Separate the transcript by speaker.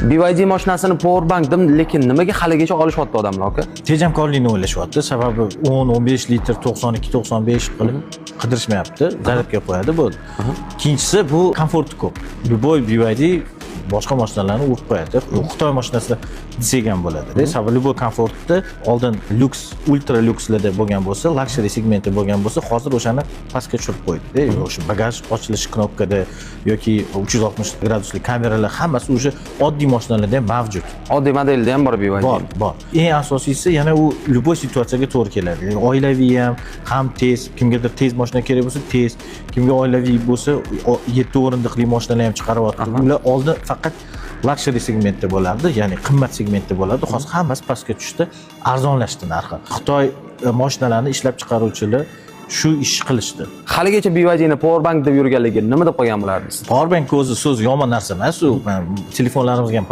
Speaker 1: BYD mashinasini powerbank dedim, lekin nimaga haligacha olishyapti odamlar aka?
Speaker 2: Tejamkorlikni o'ylashyapti. Sababi 10-15 litr 92-95 qilib qidirishmayapti. Zaryadga qo'yadi bo'ldi. Ikkinchisi bu komforti ko'p. Любой BYD boshqa mashinalarni urib qo'yadi. Xitoy mashinasida desak ham bo'ladi. Sababi любой komfortni oldin lyuks, ultra lyukslarda bo'lgan bo'lsa, luxury segmentda bo'lgan bo'lsa, hozir o'shani pastga tushirib qo'ydi. O'sha bagaj ochilish knopkada yoki 360 gradusli kameralar hammasi o'sha oddiy mashinalarda ham mavjud.
Speaker 1: Oddiy modelda ham bor BYD.
Speaker 2: Bor. Eng asosiysi yana u любой situatsiyaga to'g'ri keladi. Ya'ni oilaviy ham tez, kimgadir tez mashina kerak bo'lsa tez, kimga oilaviy bo'lsa 7 o'rindiqli mashinalar ham chiqaryapti. Ular oldin faqat luxury segmentda bo'lardi, ya'ni qimmat segmentda bo'lardi. Hozir hammasi pastga tushdi, arzonlashdi narxi. Xitoy mashinalarini ishlab chiqaruvchilar shu ish qilishdi.
Speaker 1: Haligacha BYDni powerbank deb yurganligi nima deb qo'ygan bo'lardingiz?
Speaker 2: Powerbank o'zi so'z yomon narsa emas, u telefonlarimizga ham